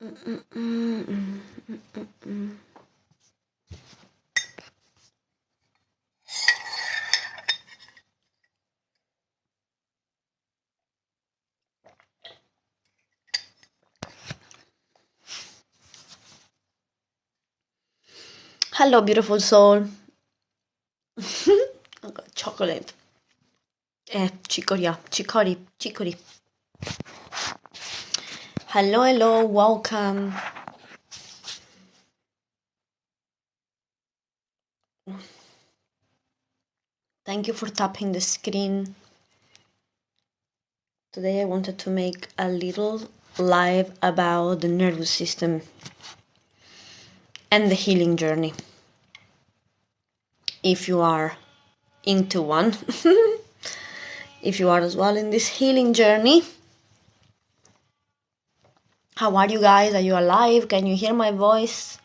Hello, beautiful soul. I got chocolate. Chicory. Hello, welcome. Thank you for tapping the screen. Today I wanted to make a little live about the nervous system and the healing journey. If you are into one, if you are as well in this healing journey. How are you guys? Are you alive? Can you hear my voice?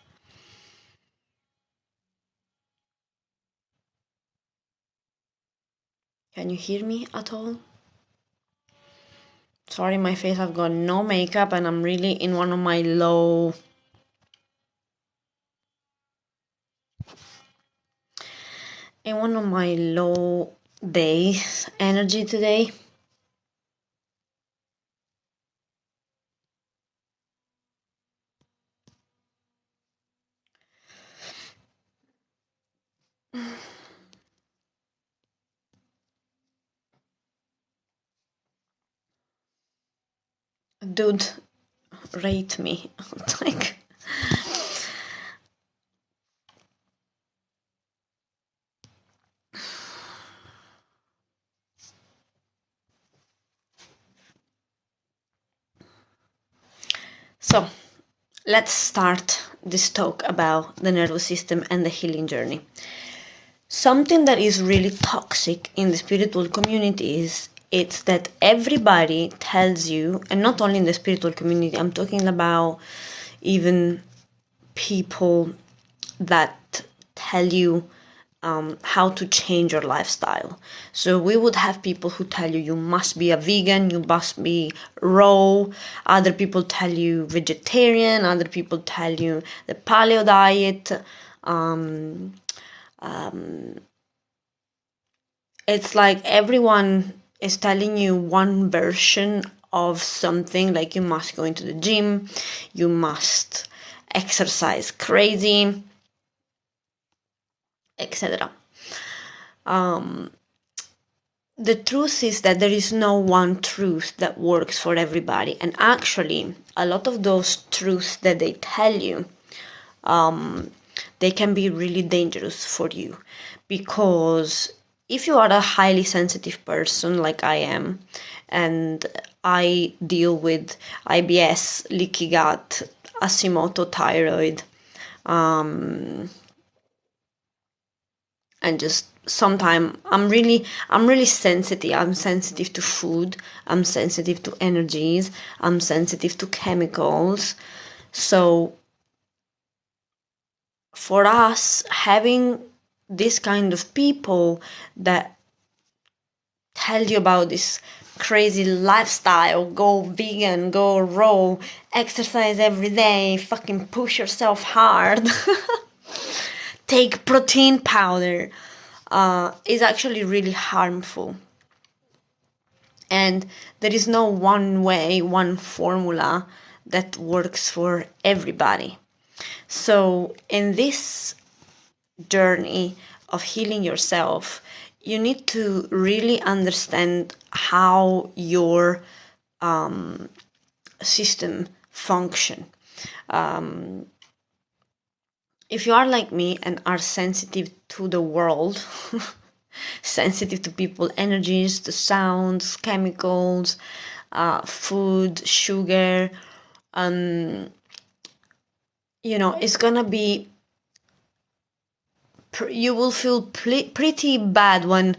Can you hear me at all? Sorry, my face, I've got no makeup and I'm really in one of my low days energy today. Dude, rate me. Like, so let's start this talk about the nervous system and the healing journey. Something that is really toxic in the spiritual community is it's that everybody tells you, and not only in the spiritual community, I'm talking about even people that tell you how to change your lifestyle. So we would have people who tell you you must be a vegan, you must be raw. Other people tell you vegetarian. Other people tell you the paleo diet. It's like everyone is telling you one version of something, like you must go into the gym, you must exercise crazy, etc. The truth is that there is no one truth that works for everybody, and actually a lot of those truths that they tell you, they can be really dangerous for you, because if you are a highly sensitive person like I am, and I deal with IBS, leaky gut, Hashimoto thyroid, and just sometimes I'm really sensitive. I'm sensitive to food, I'm sensitive to energies, I'm sensitive to chemicals. So for us, having this kind of people that tell you about this crazy lifestyle, go vegan, go raw, exercise every day, fucking push yourself hard, take protein powder, is actually really harmful. And there is no one way, one formula that works for everybody. So in this journey of healing yourself, you need to really understand how your system function. If you are like me and are sensitive to the world, sensitive to people energies, to sounds, chemicals, food, sugar, it's gonna be, you will feel pretty bad when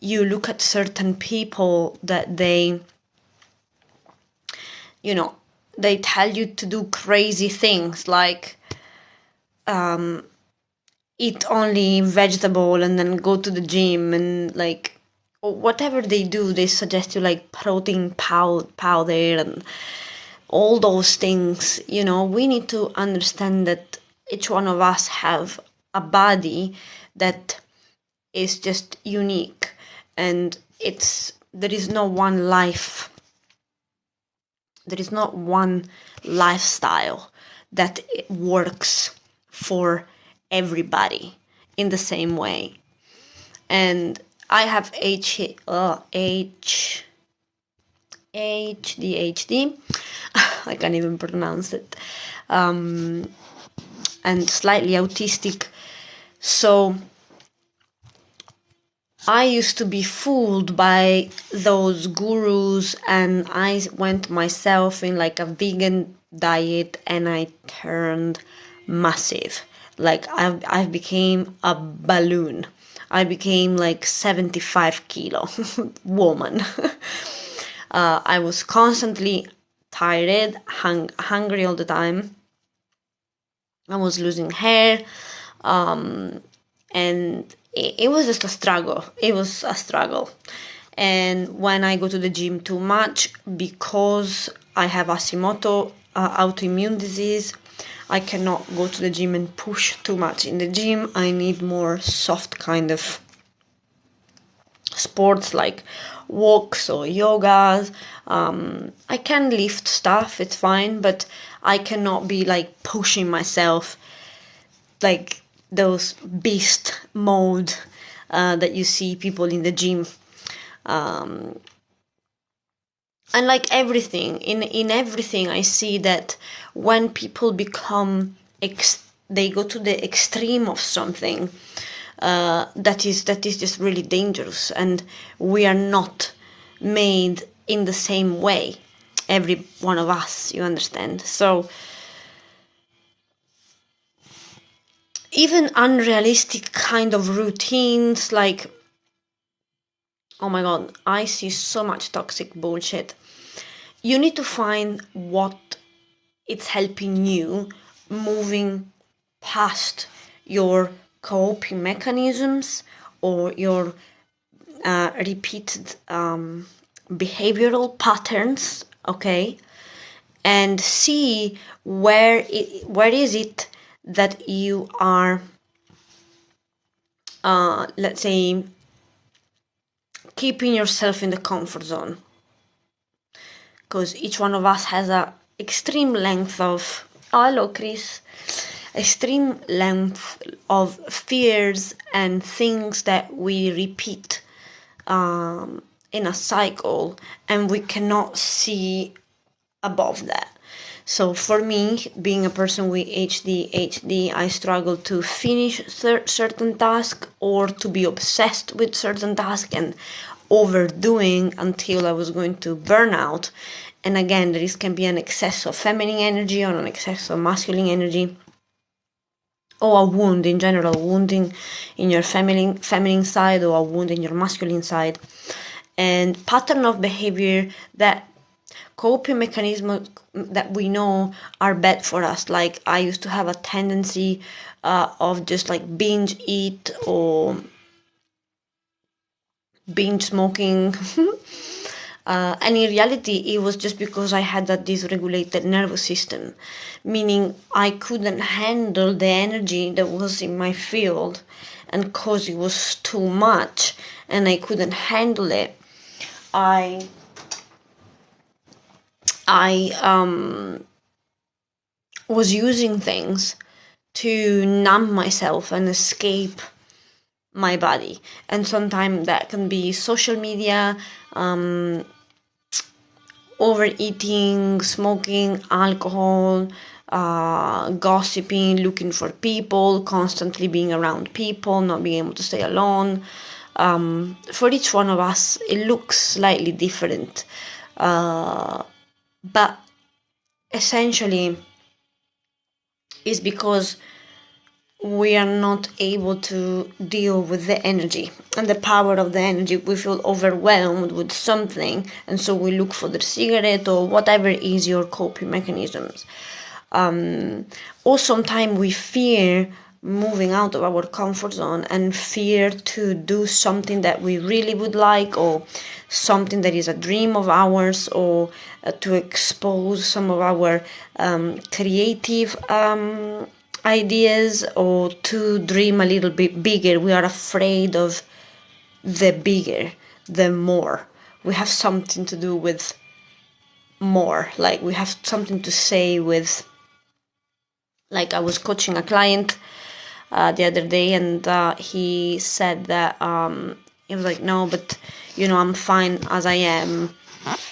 you look at certain people that they tell you to do crazy things like eat only vegetable and then go to the gym, and like whatever they do, they suggest you like protein powder and all those things, we need to understand that each one of us have a body that is just unique, and there is no one life, there is not one lifestyle that works for everybody in the same way. And I have ADHD. I can't even pronounce it. And slightly autistic. So I used to be fooled by those gurus, and I went myself in like a vegan diet, and I turned massive. Like I became a balloon. I became like 75 kilo woman. I was constantly tired, hungry all the time. I was losing hair, and it was just a struggle. It was a struggle. And when I go to the gym too much, because I have Hashimoto autoimmune disease, I cannot go to the gym and push too much in the gym. I need more soft kind of sports like walks or yogas. I can lift stuff, it's fine, but I cannot be like pushing myself like those beast mode that you see people in the gym. And like everything, in everything, I see that when people become they go to the extreme of something, that is just really dangerous, and we are not made in the same way, every one of us, you understand? So even unrealistic kind of routines, like, oh my god, I see so much toxic bullshit. You need to find what it's helping you moving past your coping mechanisms or your repeated behavioral patterns, okay? And see where is it that you are, let's say, keeping yourself in the comfort zone. Because each one of us has a extreme length of, oh, hello Chris, extreme length of fears and things that we repeat in a cycle, and we cannot see above that. So for me, being a person with ADHD, I struggle to finish certain tasks or to be obsessed with certain tasks and overdoing until I was going to burn out. And again, there can be an excess of feminine energy or an excess of masculine energy, or a wound in general, wounding in your feminine side or a wound in your masculine side. And pattern of behavior that coping mechanisms that we know are bad for us. Like I used to have a tendency of just like binge eat or binge smoking. And in reality, it was just because I had that dysregulated nervous system, meaning I couldn't handle the energy that was in my field, and because it was too much and I couldn't handle it, I was using things to numb myself and escape my body. And sometimes that can be social media, overeating, smoking, alcohol, gossiping, looking for people, constantly being around people, not being able to stay alone. For each one of us, it looks slightly different. But essentially, it's because we are not able to deal with the energy and the power of the energy. We feel overwhelmed with something, and so we look for the cigarette or whatever is your coping mechanisms. Or sometimes we fear moving out of our comfort zone and fear to do something that we really would like, or something that is a dream of ours, or to expose some of our creative ideas, or to dream a little bit bigger. We are afraid of the bigger, the more. We have something to do with more, like we have something to say with, like I was coaching a client the other day, and he said that he was like, no, but I'm fine as I am.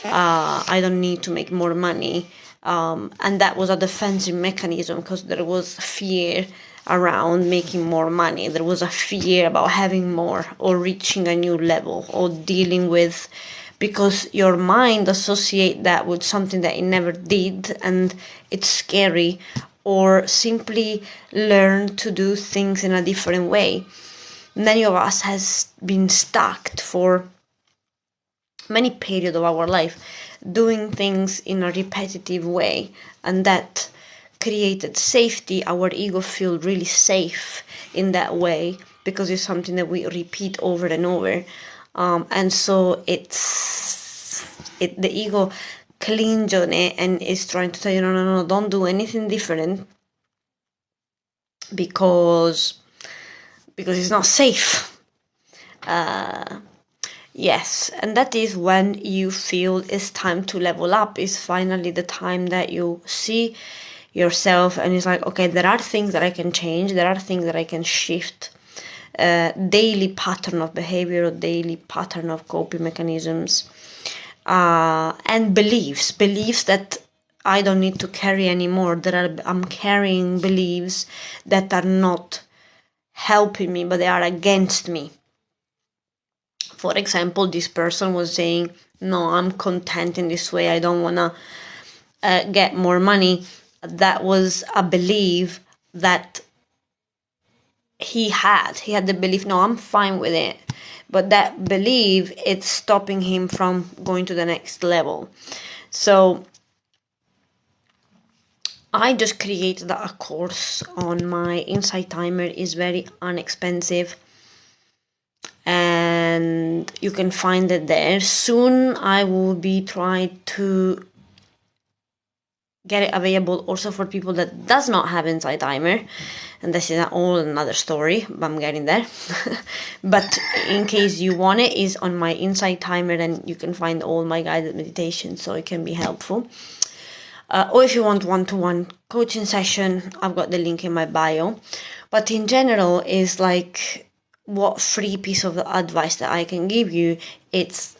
I don't need to make more money. And that was a defensive mechanism, because there was fear around making more money. There was a fear about having more, or reaching a new level, or dealing with, because your mind associate that with something that it never did, and it's scary. Or simply learn to do things in a different way. Many of us has been stuck for many periods of our life doing things in a repetitive way, and that created safety. Our ego feel really safe in that way, because it's something that we repeat over and over, and so the ego clinch on it and is trying to tell you, no, don't do anything different, because it's not safe. Yes, and that is when you feel it's time to level up. Is finally the time that you see yourself and it's like, okay, there are things that I can change, there are things that I can shift. Daily pattern of behavior, or daily pattern of coping mechanisms, and beliefs that I don't need to carry anymore. I'm carrying beliefs that are not helping me, but they are against me. For example, this person was saying, no, I'm content in this way, I don't want to get more money. That was a belief that he had the belief, no, I'm fine with it, but that belief, it's stopping him from going to the next level. So I just created a course on my Insight Timer. Is very inexpensive, and you can find it there. Soon I will be trying to get it available also for people that does not have Insight Timer, and this is all another story, but I'm getting there. But in case you want it, is on my Insight Timer, and you can find all my guided meditations, so it can be helpful. Or if you want one-to-one coaching session, I've got the link in my bio. But in general, is like, what free piece of advice that I can give you, it's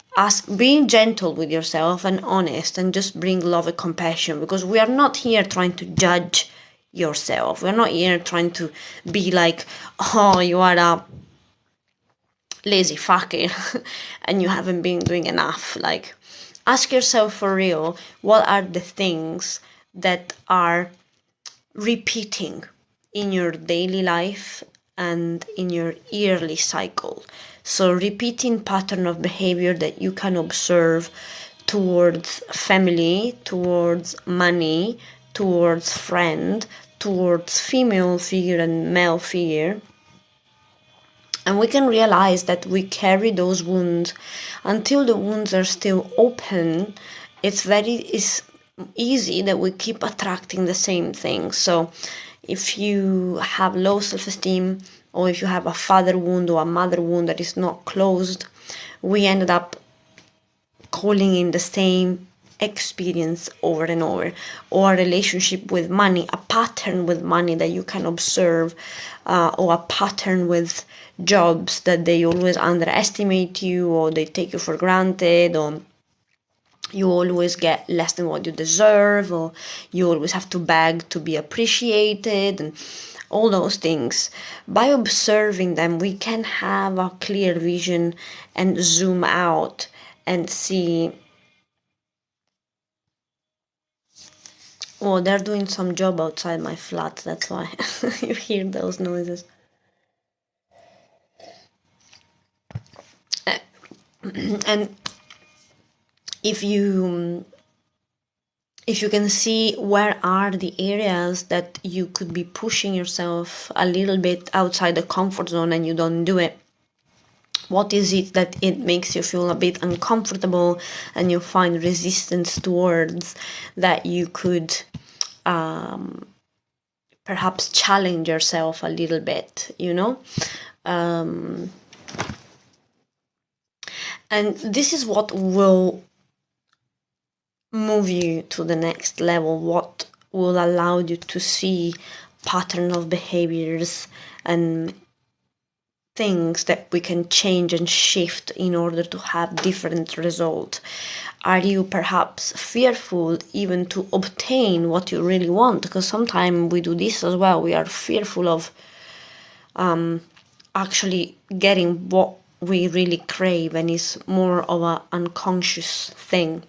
being gentle with yourself and honest, and just bring love and compassion, because we are not here trying to judge yourself. We're not here trying to be like, oh, you are a lazy fucker and you haven't been doing enough. Like, ask yourself for real, what are the things that are repeating in your daily life and in your yearly cycle. So repeating pattern of behavior that you can observe towards family, towards money, towards friend, towards female figure and male figure. And we can realize that we carry those wounds until the wounds are still open. It's easy that we keep attracting the same thing. So if you have low self-esteem, or if you have a father wound or a mother wound that is not closed, we ended up calling in the same experience over and over. Or a relationship with money, a pattern with money that you can observe, or a pattern with jobs that they always underestimate you, or they take you for granted, or you always get less than what you deserve, or you always have to beg to be appreciated, and all those things. By observing them, we can have a clear vision and zoom out and see. Oh, they're doing some job outside my flat, that's why you hear those noises. And if you if you can see where are the areas that you could be pushing yourself a little bit outside the comfort zone and you don't do it, what is it that it makes you feel a bit uncomfortable and you find resistance towards, that you could perhaps challenge yourself a little bit, and this is what will move you to the next level, what will allow you to see pattern of behaviors and things that we can change and shift in order to have different results. Are you perhaps fearful even to obtain what you really want? Because sometimes we do this as well. We are fearful of actually getting what we really crave, and it's more of an unconscious thing.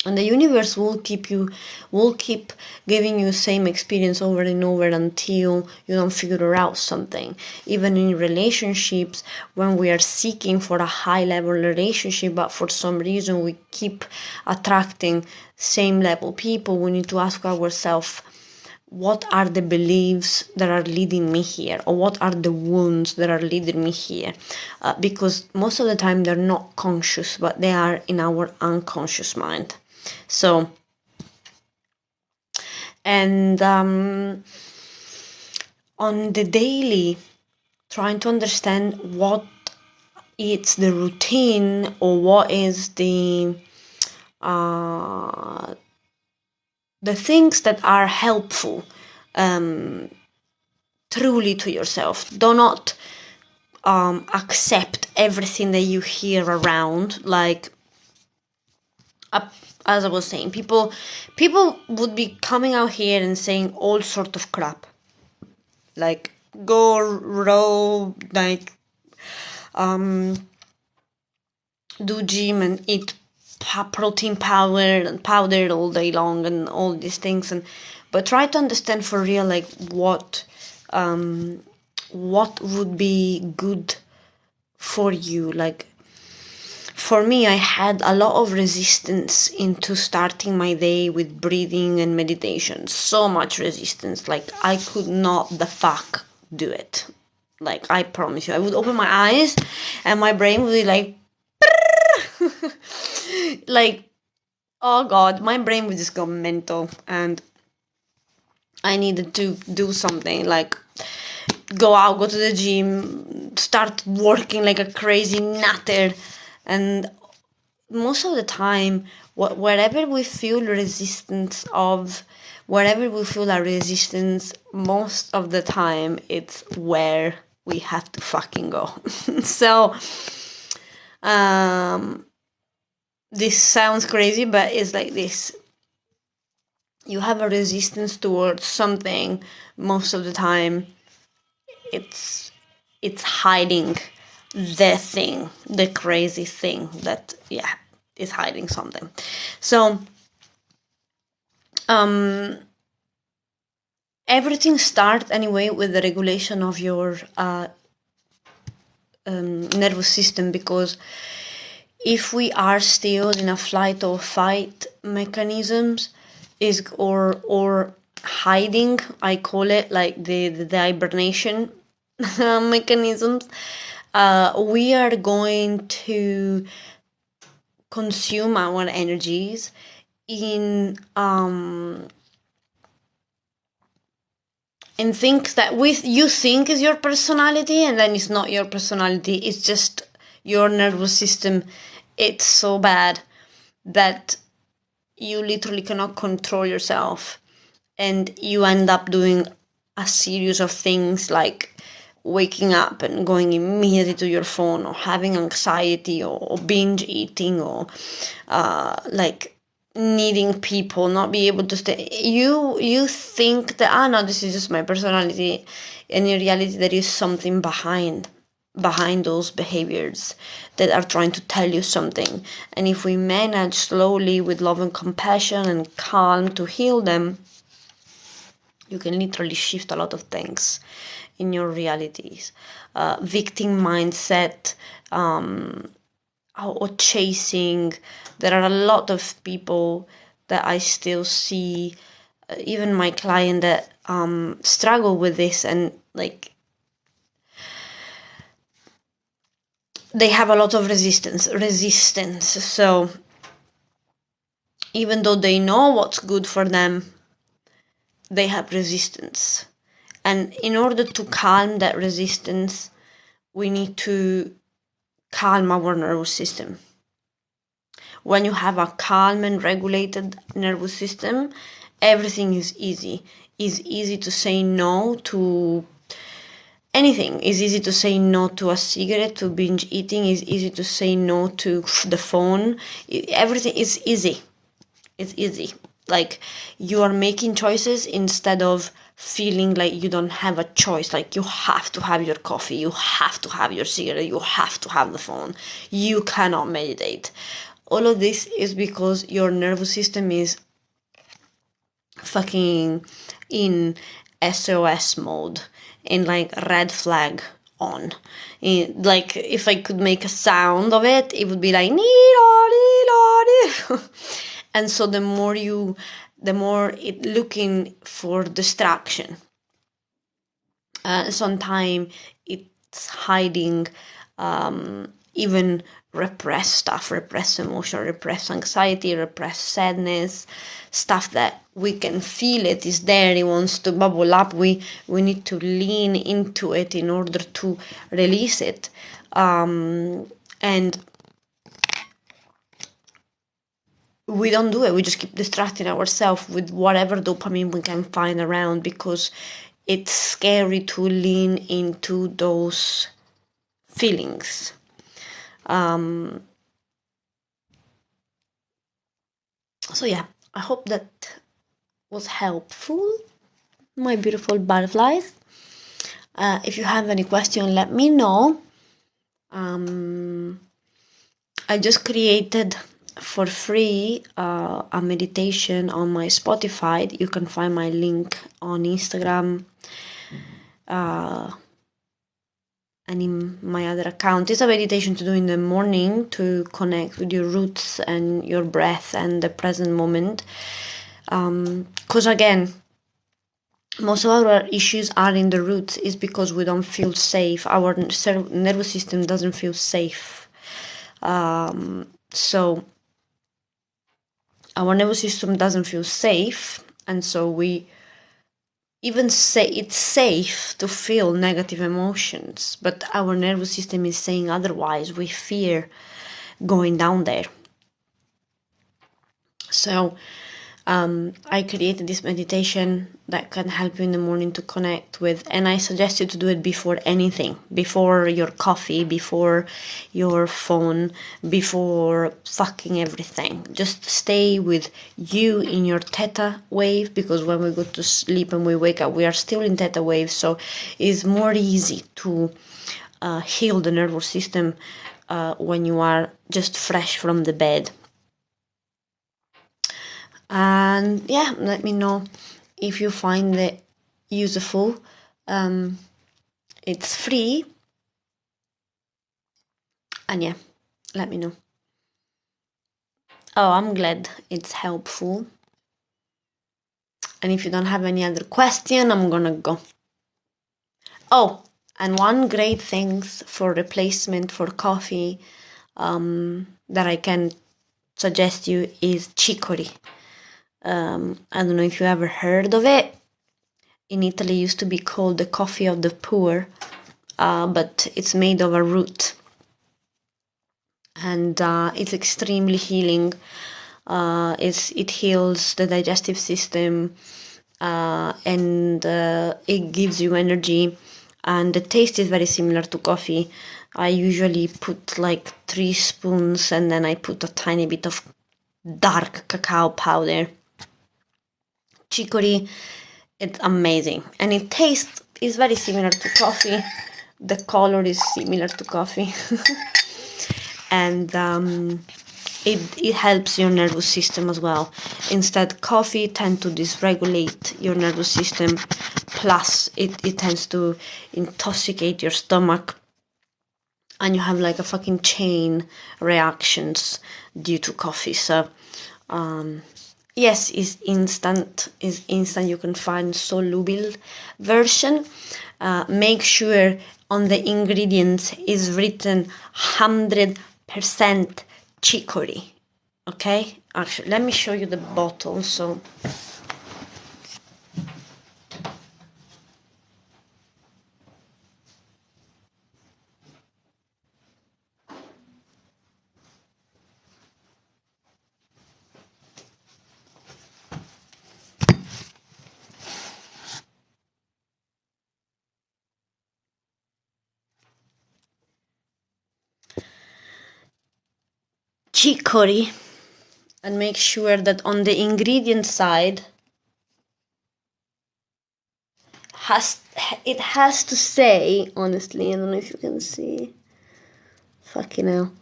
And the universe will keep giving you same experience over and over until you don't figure out something. Even in relationships, when we are seeking for a high level relationship, but for some reason we keep attracting same level people, we need to ask ourselves, what are the beliefs that are leading me here, or what are the wounds that are leading me here? Because most of the time they're not conscious, but they are in our unconscious mind. So, and on the daily, trying to understand what is the routine, or what is the things that are helpful truly to yourself. Do not accept everything that you hear around, like as I was saying, people would be coming out here and saying all sort of crap, like go row, like do gym and eat protein powder all day long and all these things, but try to understand for real, like what would be good for you. Like, for me, I had a lot of resistance into starting my day with breathing and meditation. So much resistance. Like, I could not the fuck do it. Like, I promise you, I would open my eyes and my brain would be like, like, oh God, my brain would just go mental, and I needed to do something, like go out, go to the gym, start working like a crazy nutter. And most of the time, wherever we feel resistance of, wherever we feel a resistance, most of the time it's where we have to fucking go. So this sounds crazy, but it's like this. You have a resistance towards something, most of the time it's hiding the thing, the crazy thing that is hiding something. So everything starts anyway with the regulation of your nervous system, because if we are still in a flight or fight mechanisms, or hiding, I call it, like the hibernation mechanisms, we are going to consume our energies in things that you think is your personality, and then it's not your personality. It's just your nervous system. It's so bad that you literally cannot control yourself, and you end up doing a series of things like waking up and going immediately to your phone, or having anxiety, or binge eating, or like needing people, not be able to stay. You think that, no, this is just my personality, and in reality there is something behind those behaviors that are trying to tell you something. And if we manage slowly, with love and compassion and calm, to heal them, you can literally shift a lot of things in your realities. Victim mindset, or chasing. There are a lot of people that I still see even my client that struggle with this, and like they have a lot of resistance. So even though they know what's good for them, they have resistance. And in order to calm that resistance, we need to calm our nervous system. When you have a calm and regulated nervous system, everything is easy. It's easy to say no to anything. It's easy to say no to a cigarette, to binge eating. It's easy to say no to the phone. Everything is easy. It's easy. Like, you are making choices instead of feeling like you don't have a choice. Like, you have to have your coffee, you have to have your cigarette, you have to have the phone, you cannot meditate. All of this is because your nervous system is fucking in SOS mode, in like red flag on. Like, if I could make a sound of it, it would be like and so the more it looking for distraction. Sometimes it's hiding even repressed stuff, repressed emotion, repressed anxiety, repressed sadness, stuff that we can feel it is there, it wants to bubble up. We need to lean into it in order to release it. And we don't do it. We just keep distracting ourselves with whatever dopamine we can find around, because it's scary to lean into those feelings. So yeah, I hope that was helpful, my beautiful butterflies. If you have any question, let me know. I just created for free a meditation on my Spotify. You can find my link on Instagram and in my other account. It's a meditation to do in the morning to connect with your roots and your breath and the present moment. Because again, most of our issues are in the roots, is because we don't feel safe. Our nervous system doesn't feel safe. So our nervous system doesn't feel safe, and so we even say it's safe to feel negative emotions, but our nervous system is saying otherwise. We fear going down there. So I created this meditation that can help you in the morning to connect with, and I suggest you to do it before anything, before your coffee, before your phone, before fucking everything. Just stay with you in your theta wave, because when we go to sleep and we wake up, we are still in theta wave, so it's more easy to heal the nervous system when you are just fresh from the bed. And yeah, let me know if you find it useful. It's free, and yeah, let me know. Oh, I'm glad it's helpful. And if you don't have any other question, I'm gonna go. Oh, and one great thing for replacement for coffee that I can suggest you is chicory. I don't know if you ever heard of it. In Italy, it used to be called the coffee of the poor, but it's made of a root, and it's extremely healing. It heals the digestive system, and it gives you energy, and the taste is very similar to coffee. I usually put like 3 spoons, and then I put a tiny bit of dark cacao powder. Chicory, it's amazing, and it tastes is very similar to coffee. The color is similar to coffee. And it helps your nervous system as well. Instead, coffee tends to dysregulate your nervous system, plus it tends to intoxicate your stomach, and you have like a fucking chain reactions due to coffee. So yes, is instant. Is instant. You can find soluble version. Make sure on the ingredients is written 100% chicory. Okay, actually, let me show you the bottle. So chicory, and make sure that on the ingredient side has it has to say, honestly, I don't know if you can see, fucking hell,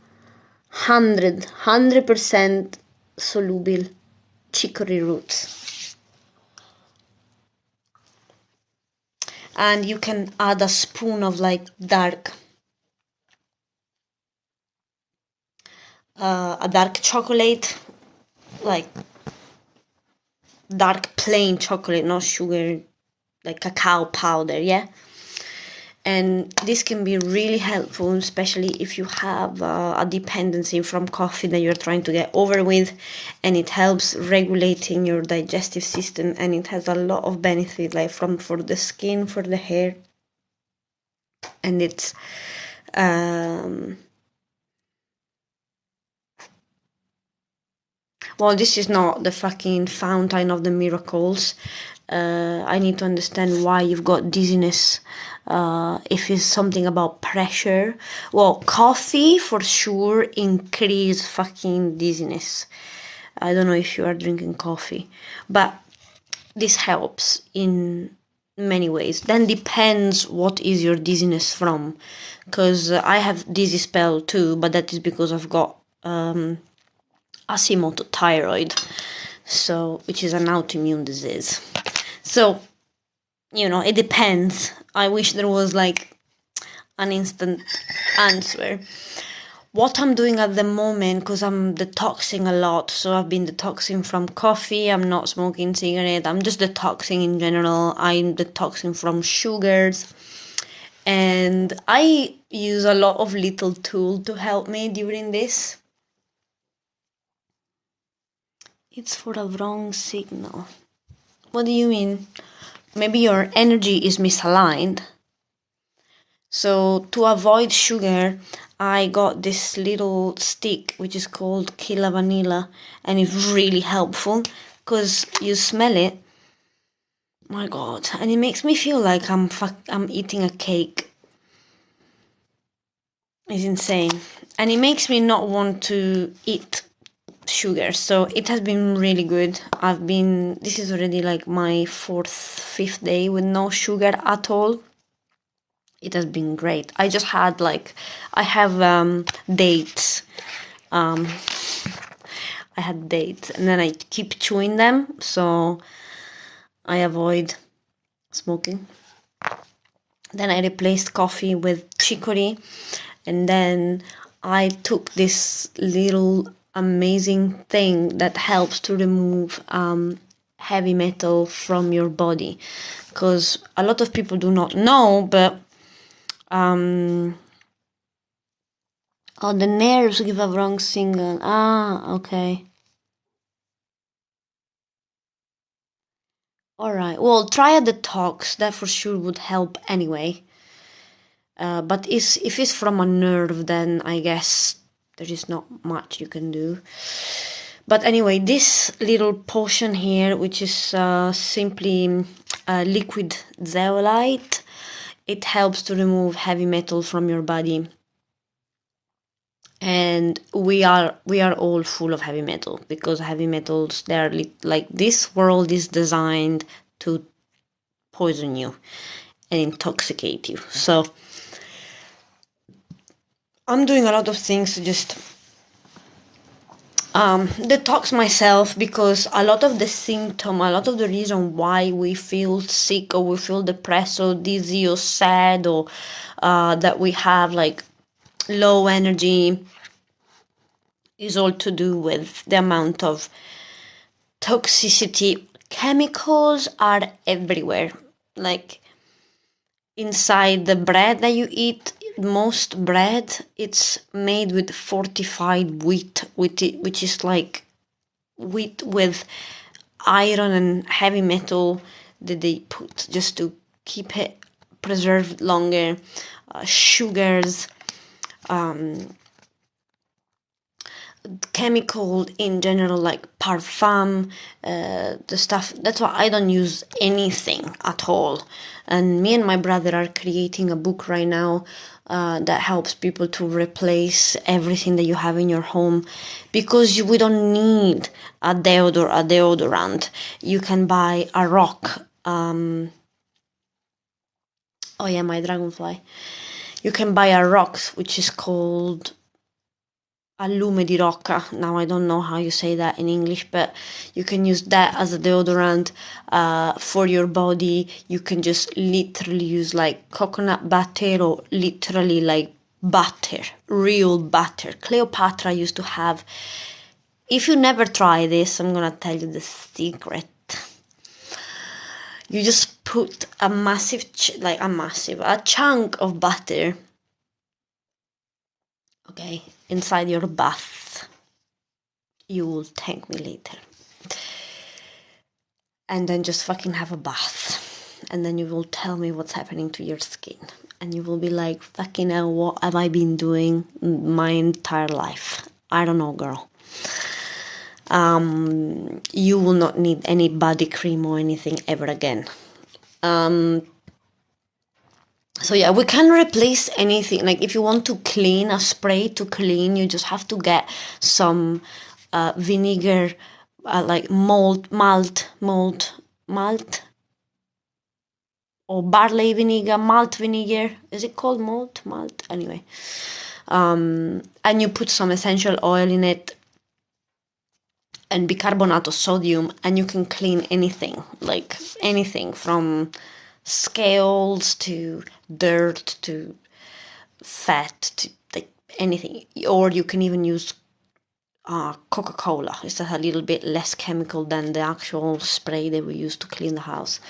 100% soluble chicory roots. And you can add a spoon of like a dark chocolate, like dark plain chocolate, not sugar, like cacao powder, yeah. And this can be really helpful, especially if you have a dependency from coffee that you're trying to get over with, and it helps regulating your digestive system, and it has a lot of benefit, like for the skin, for the hair, and it's well, this is not the fucking fountain of the miracles. I need to understand why you've got dizziness. If it's something about pressure, well, coffee for sure increase fucking dizziness. I don't know if you are drinking coffee, but this helps in many ways. Then depends what is your dizziness from, because I have dizzy spell too, but that is because I've got Hashimoto thyroid, so which is an autoimmune disease. So, it depends. I wish there was like an instant answer. What I'm doing at the moment, because I'm detoxing a lot, so I've been detoxing from coffee, I'm not smoking cigarette, I'm just detoxing in general. I'm detoxing from sugars, and I use a lot of little tools to help me during this. It's for a wrong signal. What do you mean? Maybe your energy is misaligned. So to avoid sugar, I got this little stick which is called Killa Vanilla, and it's really helpful because you smell it. My God, and it makes me feel like I'm eating a cake. It's insane, and it makes me not want to eat sugar. So it has been really good. This is already like my fifth day with no sugar at all. It has been great. I just had I have dates. I had dates, and then I keep chewing them, so I avoid smoking. Then I replaced coffee with chicory, and then I took this little amazing thing that helps to remove heavy metal from your body, because a lot of people do not know, but the nerves give a wrong signal. Okay. Alright, well, try a detox, that for sure would help anyway. But if it's from a nerve, then I guess there is not much you can do. But anyway, this little potion here, which is simply liquid zeolite, it helps to remove heavy metal from your body. And we are all full of heavy metal, because heavy metals, they're like, this world is designed to poison you and intoxicate you. So I'm doing a lot of things to just detox myself, because a lot of the reason why we feel sick, or we feel depressed or dizzy or sad, or that we have like low energy, is all to do with the amount of toxicity. Chemicals are everywhere. Like inside the bread that you eat, most bread, it's made with fortified wheat, which is like wheat with iron and heavy metal that they put just to keep it preserved longer. Sugars, chemical in general, like parfum, the stuff. That's why I don't use anything at all. And me and my brother are creating a book right now that helps people to replace everything that you have in your home, because we don't need a deodorant. You can buy a rock. Oh yeah, my dragonfly. You can buy a rock which is called a lume di rocca. Now I don't know how you say that in English, but you can use that as a deodorant for your body. You can just literally use like coconut butter, or literally like butter, real butter. Cleopatra used to have. If you never try this, I'm gonna tell you the secret. You just put a massive, a chunk of butter, okay, inside your bath. You will thank me later. And then just fucking have a bath. And then you will tell me what's happening to your skin. And you will be like, fucking hell, what have I been doing my entire life? I don't know, girl. You will not need any body cream or anything ever again. So yeah, we can replace anything. Like if you want to clean, a spray to clean, you just have to get some vinegar, like malt, or barley vinegar, malt vinegar. Is it called malt? Anyway. And you put some essential oil in it and bicarbonate of sodium, and you can clean anything, like anything from scales to dirt to fat to like anything. Or you can even use Coca-Cola. It's a little bit less chemical than the actual spray that we use to clean the house.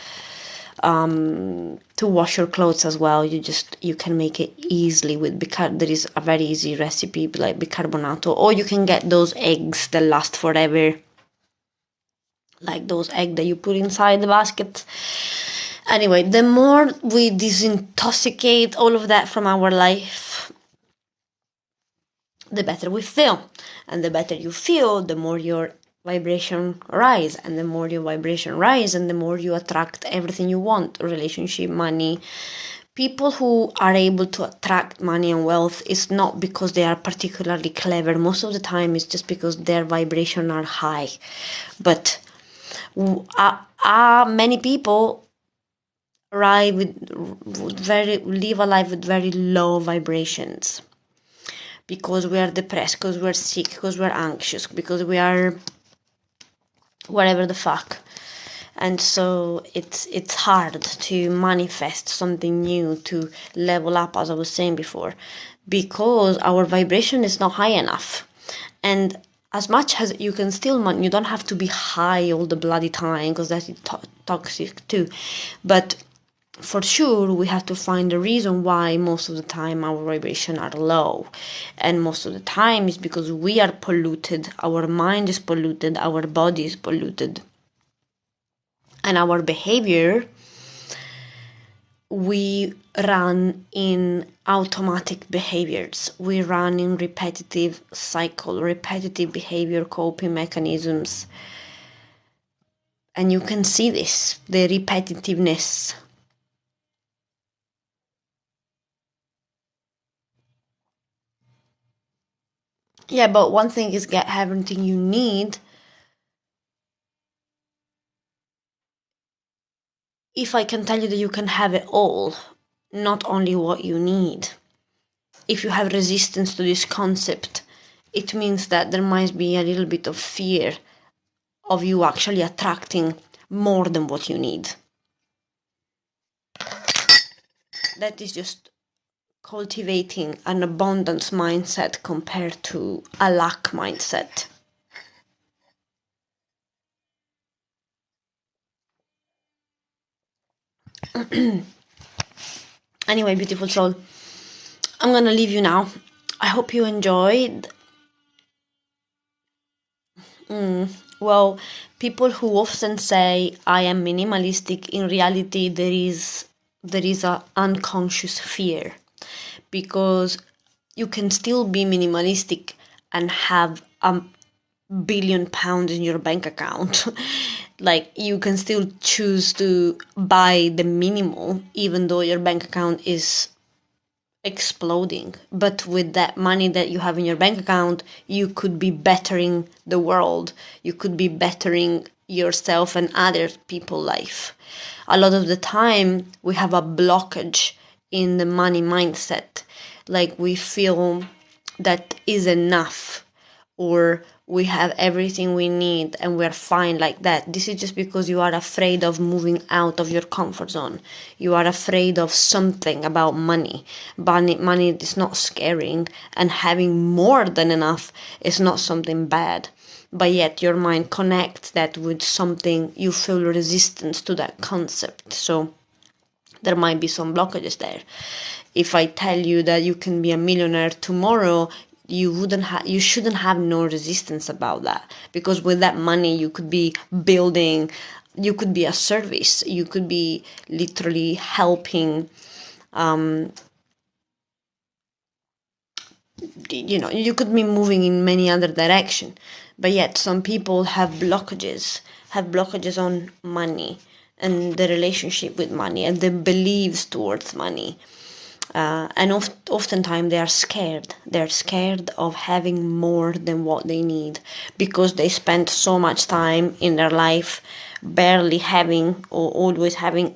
To wash your clothes as well, you can make it easily with there is a very easy recipe like bicarbonato, or you can get those eggs that last forever, like those eggs that you put inside the basket. Anyway, the more we disintoxicate all of that from our life, the better we feel. And the better you feel, the more your vibration rise, and the more your vibration rise, and the more you attract everything you want: relationship, money. People who are able to attract money and wealth is not because they are particularly clever. Most of the time it's just because their vibration are high. But many people live a life with very low vibrations, because we are depressed, because we're sick, because we're anxious, because we are whatever the fuck. And so it's hard to manifest something new, to level up, as I was saying before, because our vibration is not high enough. And as much as you can still, you don't have to be high all the bloody time, because that's toxic too. But for sure, we have to find the reason why most of the time our vibration are low. And most of the time is because we are polluted, our mind is polluted, our body is polluted. And our behavior, we run in automatic behaviors. We run in repetitive behavior, coping mechanisms. And you can see this, the repetitiveness. Yeah, but one thing is get everything you need. If I can tell you that you can have it all, not only what you need. If you have resistance to this concept, it means that there might be a little bit of fear of you actually attracting more than what you need. That is just cultivating an abundance mindset compared to a lack mindset. Anyway, beautiful soul, I'm gonna leave you now. I hope you enjoyed. Well, people who often say I am minimalistic, in reality there is a unconscious fear, because you can still be minimalistic and have £1 billion in your bank account. Like, you can still choose to buy the minimal even though your bank account is exploding. But with that money that you have in your bank account, you could be bettering the world, you could be bettering yourself and other people's life. A lot of the time we have a blockage in the money mindset, like we feel that is enough, or we have everything we need and we're fine like that. This is just because you are afraid of moving out of your comfort zone. You are afraid of something about money. Money is not scaring, and having more than enough is not something bad. But yet your mind connects that with something, you feel resistance to that concept. So there might be some blockages there. If I tell you that you can be a millionaire tomorrow, you shouldn't have no resistance about that, because with that money you could be building, you could be a service, you could be literally helping, you could be moving in many other direction. But yet some people have blockages on money and the relationship with money and the beliefs towards money. And oftentimes they are scared. They're scared of having more than what they need, because they spend so much time in their life barely having or always having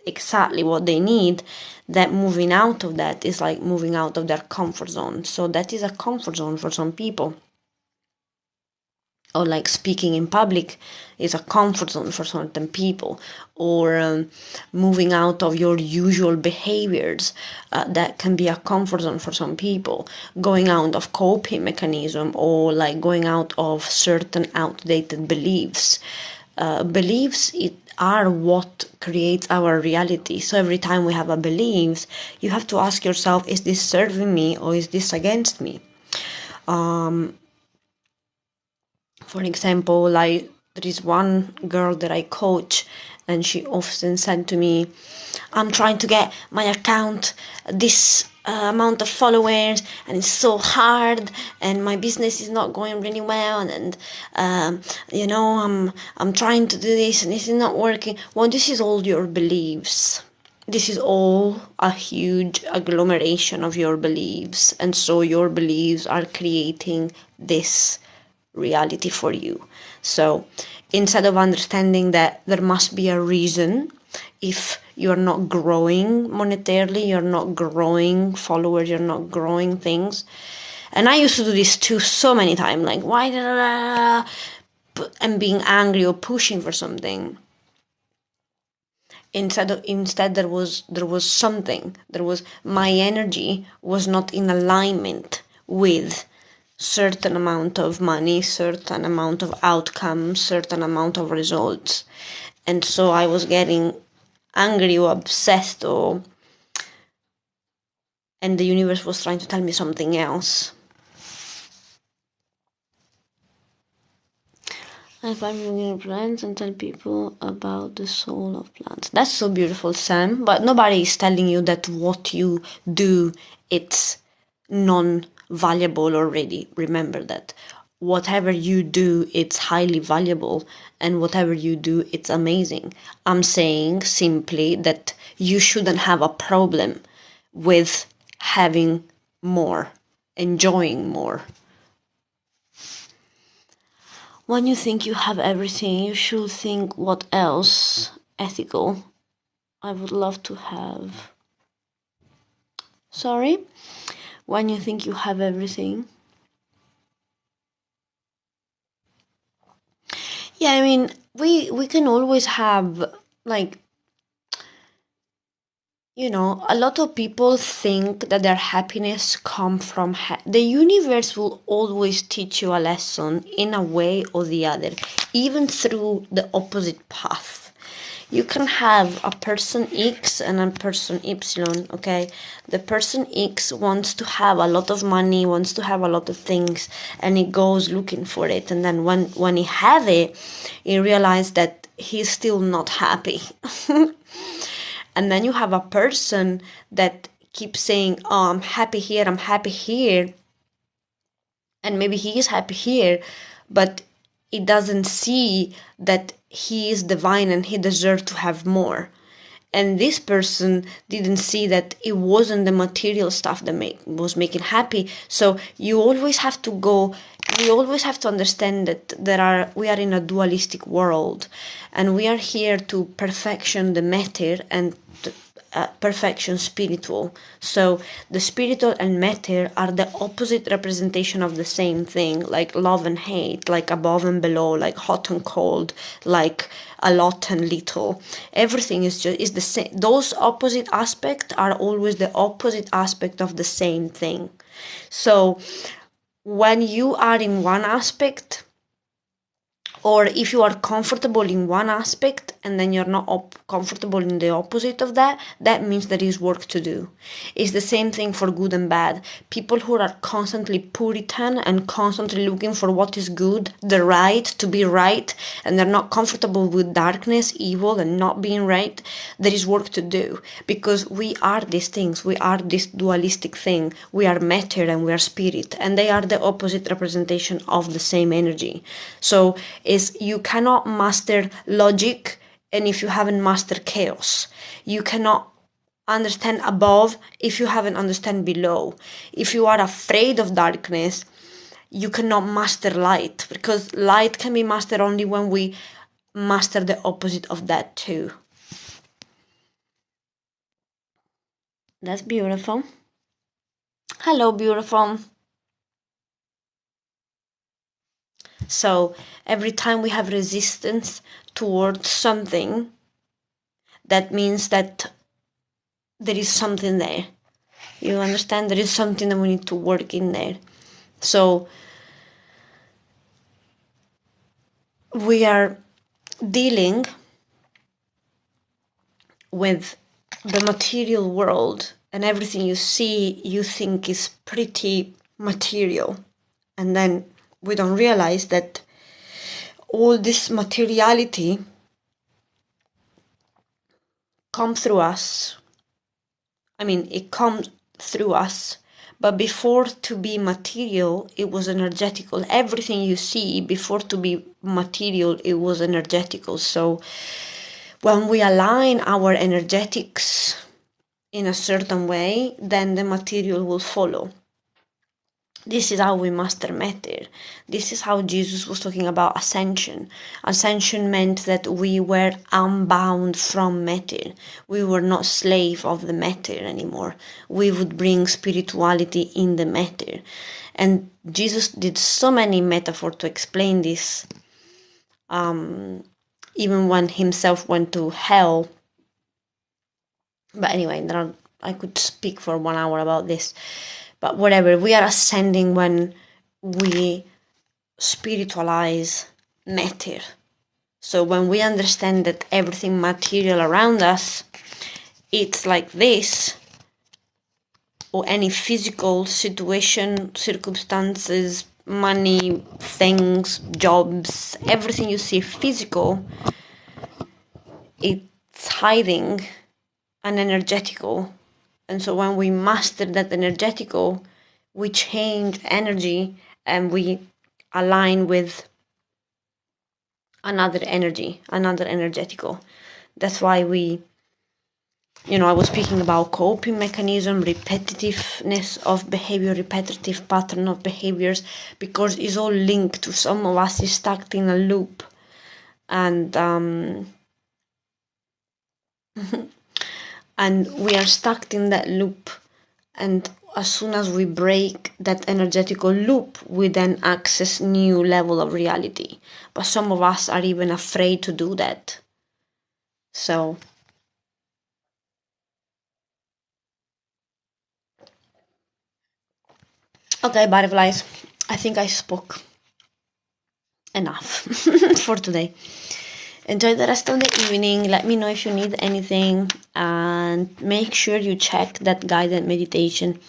exactly what they need, that moving out of that is like moving out of their comfort zone. So that is a comfort zone for some people. Or like speaking in public is a comfort zone for certain people, or moving out of your usual behaviors, that can be a comfort zone for some people. Going out of coping mechanism, or like going out of certain outdated beliefs. Beliefs are what creates our reality. So every time we have a belief, you have to ask yourself, is this serving me or is this against me? For example, like, there is one girl that I coach, and she often said to me, I'm trying to get my account this amount of followers, and it's so hard, and my business is not going really well, and I'm trying to do this and this is not working. Well, this is all your beliefs. This is all a huge agglomeration of your beliefs, and so your beliefs are creating this reality for you. So instead of understanding that there must be a reason, if you're not growing monetarily, you're not growing followers, you're not growing things. And I used to do this too so many times, like, why did and being angry or pushing for something. Instead there was something. There was, my energy was not in alignment with certain amount of money, certain amount of outcomes, certain amount of results. And so I was getting angry or obsessed, and the universe was trying to tell me something else. I find moving plants and tell people about the soul of plants. That's so beautiful, Sam. But nobody is telling you that what you do, it's non-valuable already. Remember that. Whatever you do, it's highly valuable, and whatever you do, it's amazing. I'm saying simply that you shouldn't have a problem with having more, enjoying more. When you think you have everything, you should think, what else ethical I would love to have. Sorry? When you think you have everything. Yeah, I mean, we can always have, like, a lot of people think that their happiness comes from the universe will always teach you a lesson in a way or the other, even through the opposite path. You can have a person X and a person Y, okay? The person X wants to have a lot of money, wants to have a lot of things, and he goes looking for it. And then when he have it, he realizes that he's still not happy. And then you have a person that keeps saying, oh, I'm happy here, I'm happy here. And maybe he is happy here, but he doesn't see that he is divine and he deserves to have more. And this person didn't see that it wasn't the material stuff that was making happy. So you always have to go, we always have to understand that we are in a dualistic world, and we are here to perfection the matter and perfection spiritual. So the spiritual and matter are the opposite representation of the same thing, like love and hate, like above and below, like hot and cold, like a lot and little. Everything is the same. Those opposite aspects are always the opposite aspect of the same thing. So when you are in one aspect, or if you are comfortable in one aspect and then you're not comfortable in the opposite of that, that means there is work to do. It's the same thing for good and bad. People who are constantly Puritan and constantly looking for what is good, the right, to be right, and they're not comfortable with darkness, evil, and not being right, there is work to do. Because we are these things. We are this dualistic thing. We are matter and we are spirit. And they are the opposite representation of the same energy. So is you cannot master logic, and if you haven't mastered chaos, you cannot understand above if you haven't understand below. If you are afraid of darkness, you cannot master light, because light can be mastered only when we master the opposite of that too. That's beautiful. Hello, beautiful. So every time we have resistance towards something, that means that there is something there. You understand? There is something that we need to work in there. So we are dealing with the material world, and everything you see, you think is pretty material. And then we don't realize that all this materiality comes through us. I mean, it comes through us. But before to be material, it was energetical. Everything you see, before to be material, it was energetical. So when we align our energetics in a certain way, then the material will follow. This is how we master matter. This is how Jesus was talking about ascension. Ascension meant that we were unbound from matter. We were not slave of the matter anymore. We would bring spirituality in the matter. And Jesus did so many metaphors to explain this. Even when himself went to hell. But anyway, I could speak for 1 hour about this. But whatever, we are ascending when we spiritualize matter. So when we understand that everything material around us, it's like this, or any physical situation, circumstances, money, things, jobs, everything you see physical, it's hiding an energetical. And so when we master that energetical, we change energy and we align with another energy, another energetical. That's why I was speaking about coping mechanism, repetitiveness of behavior, repetitive pattern of behaviors, because it's all linked to some of us is stuck in a loop. And and we are stuck in that loop, and as soon as we break that energetical loop, we then access new level of reality. But some of us are even afraid to do that. So okay, butterflies, I think I spoke enough for today. Enjoy the rest of the evening. Let me know if you need anything, and make sure you check that guided meditation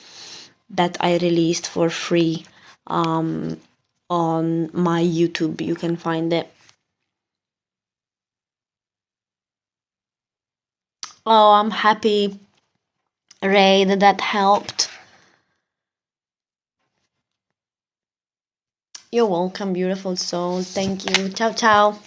that I released for free on my YouTube. You can find it. Oh, I'm happy, Ray, that helped. You're welcome, beautiful soul. Thank you. Ciao, ciao.